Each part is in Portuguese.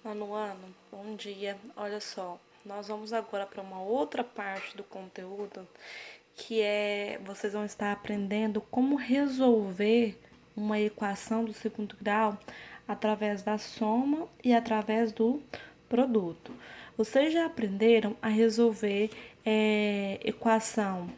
Ano, bom dia. Olha só, nós vamos agora para uma outra parte do conteúdo que vocês vão estar aprendendo como resolver uma equação do segundo grau através da soma e através do produto. Vocês já aprenderam a resolver equação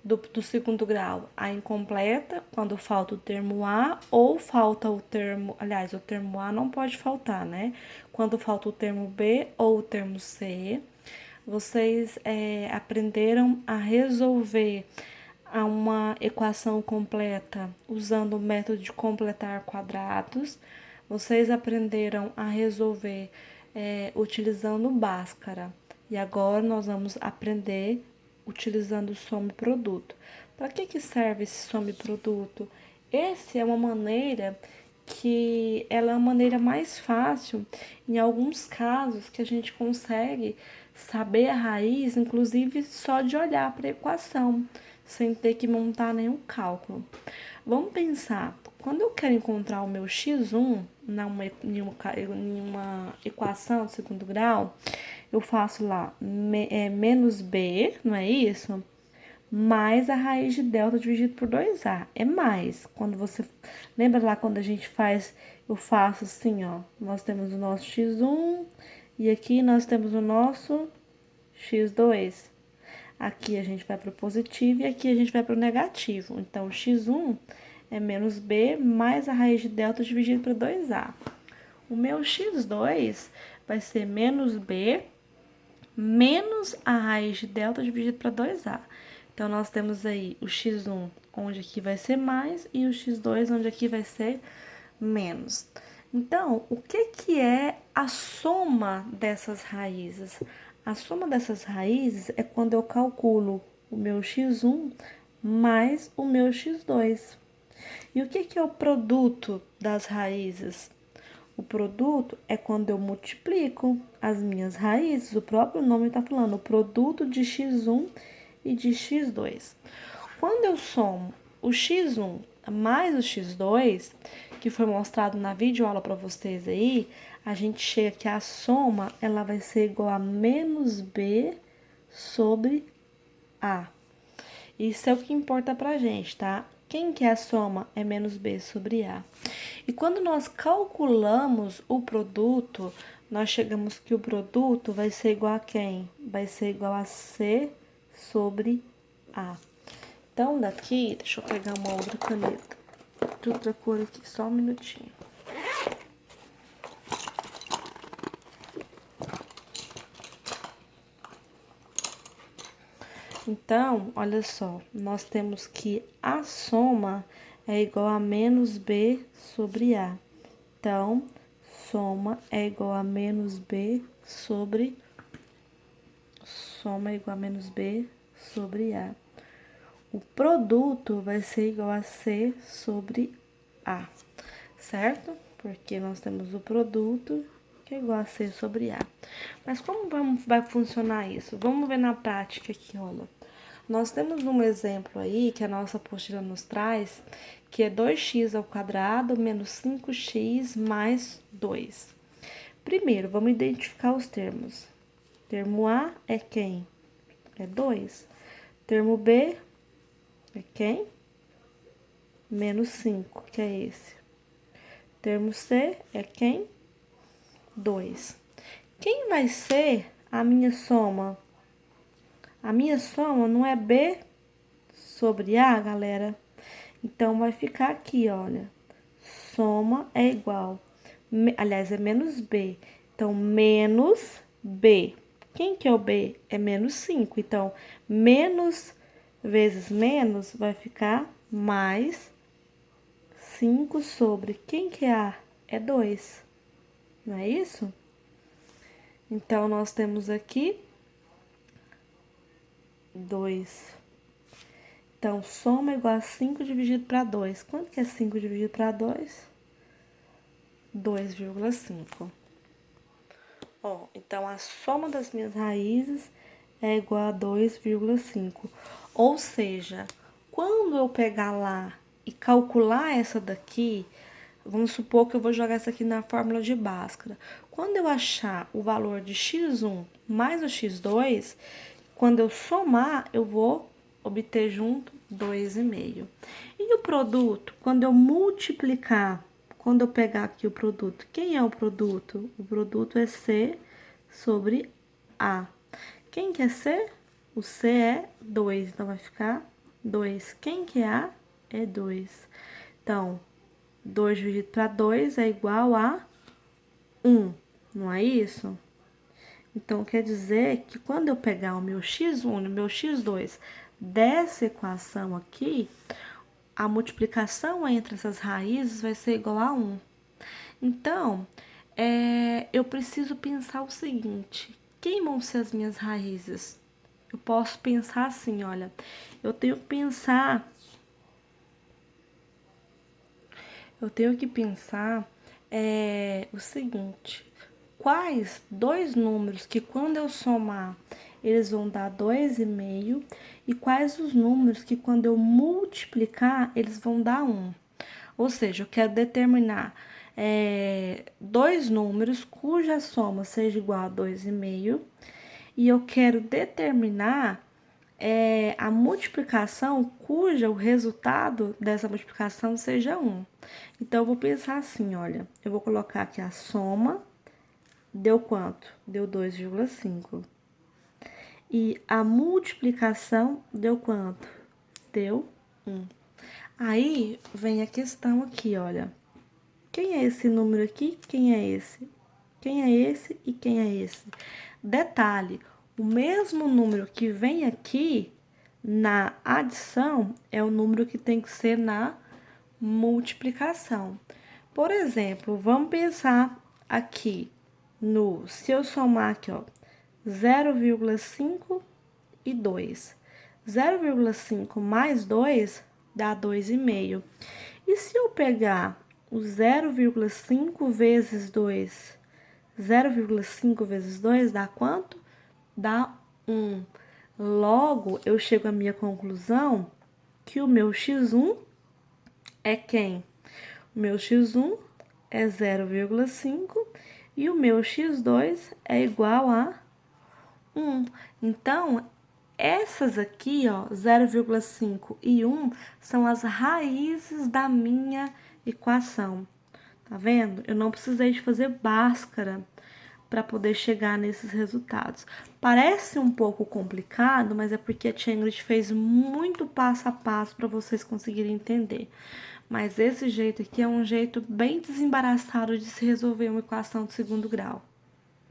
do segundo grau, a incompleta, quando falta o termo A ou falta o termo, aliás, o termo A não pode faltar, né? Quando falta o termo B ou o termo C, vocês aprenderam a resolver uma equação completa usando o método de completar quadrados. Vocês aprenderam a resolver utilizando Bhaskara. E agora nós vamos aprender utilizando o soma e produto. Para que serve esse soma e produto? Essa é uma maneira que ela é a maneira mais fácil, em alguns casos, que a gente consegue saber a raiz, inclusive só de olhar para a equação, sem ter que montar nenhum cálculo. Vamos pensar, quando eu quero encontrar o meu x1 em uma equação de segundo grau, eu faço lá menos b, não é isso? Mais a raiz de delta dividido por 2a. É mais. Quando você... Lembra lá quando a gente faz... Eu faço assim, ó. Nós temos o nosso x1 e aqui nós temos o nosso x2. Aqui a gente vai para o positivo e aqui a gente vai para o negativo. Então, x1 é menos b mais a raiz de delta dividido por 2a. O meu x2 vai ser menos b menos a raiz de delta dividido para 2a. Então, nós temos aí o x1, onde aqui vai ser mais, e o x2, onde aqui vai ser menos. Então, o que é a soma dessas raízes? A soma dessas raízes é quando eu calculo o meu x1 mais o meu x2. E o que é o produto das raízes? O produto é quando eu multiplico as minhas raízes. O próprio nome está falando, o produto de x1 e de x2. Quando eu somo o x1 mais o x2, que foi mostrado na videoaula para vocês aí, a gente chega que a soma ela vai ser igual a menos b sobre a. Isso é o que importa pra gente, tá? Quem que é a soma? É menos b sobre a. E quando nós calculamos o produto, nós chegamos que o produto vai ser igual a quem? Vai ser igual a c sobre a. Então, daqui, deixa eu pegar uma outra caneta de outra cor aqui, só um minutinho. Então, olha só, nós temos que a soma é igual a menos b sobre a. Então, soma é igual a menos b sobre... Soma é igual a menos b sobre a. O produto vai ser igual a c sobre a, certo? Porque nós temos o produto que é igual a c sobre a. Mas como vai funcionar isso? Vamos ver na prática aqui, olha. Nós temos um exemplo aí, que a nossa apostila nos traz, que é 2x ao quadrado menos 5x mais 2. Primeiro, vamos identificar os termos. Termo A é quem? É 2. Termo B é quem? Menos 5, que é esse. Termo C é quem? 2. Quem vai ser a minha soma? A minha soma não é B sobre A, galera? Então, vai ficar aqui, olha. Soma é igual, aliás, é menos B. Então, menos B. Quem que é o B? É menos 5. Então, menos vezes menos vai ficar mais 5 sobre. Quem que é A? É 2. Não é isso? Então, nós temos aqui 2. Então, soma é igual a 5 dividido para 2. Quanto que é 5 dividido para 2? 2,5. Ó, então, a soma das minhas raízes é igual a 2,5. Ou seja, quando eu pegar lá e calcular essa daqui, vamos supor que eu vou jogar isso aqui na fórmula de Bhaskara. Quando eu achar o valor de x1 mais o x2, quando eu somar, eu vou obter junto 2,5. E o produto, quando eu multiplicar, quando eu pegar aqui o produto, quem é o produto? O produto é C sobre A. Quem que é C? O C é 2, então vai ficar 2. Quem que é A? É 2. Então, 2 dividido para 2 é igual a 1, não é isso? Então, quer dizer que quando eu pegar o meu x1 e o meu x2 dessa equação aqui, a multiplicação entre essas raízes vai ser igual a 1. Então, eu preciso pensar o seguinte: quem vão ser as minhas raízes? Eu posso pensar assim, olha, eu tenho que pensar o seguinte: quais dois números que quando eu somar eles vão dar 2,5 e quais os números que quando eu multiplicar eles vão dar 1. Ou seja, eu quero determinar dois números cuja soma seja igual a 2,5 e eu quero determinar a multiplicação cuja o resultado dessa multiplicação seja 1. Então, eu vou pensar assim, olha, eu vou colocar aqui a soma, deu quanto? Deu 2,5. E a multiplicação deu quanto? Deu 1. Aí, vem a questão aqui, olha. Quem é esse número aqui? Quem é esse? Quem é esse e quem é esse? Detalhe, o mesmo número que vem aqui na adição é o número que tem que ser na multiplicação. Por exemplo, vamos pensar aqui se eu somar aqui, ó, 0,5 e 2. 0,5 mais 2 dá 2,5. E se eu pegar o 0,5 vezes 2? 0,5 vezes 2 dá quanto? Dá 1. Logo, eu chego à minha conclusão que o meu x1 é quem? O meu x1 é 0,5 e o meu x2 é igual a 1. Então, essas aqui, ó, 0,5 e 1, são as raízes da minha equação. Tá vendo? Eu não precisei de fazer Bhaskara para poder chegar nesses resultados. Parece um pouco complicado, mas é porque a tia Ingrid fez muito passo a passo para vocês conseguirem entender. Mas esse jeito aqui é um jeito bem desembaraçado de se resolver uma equação de segundo grau.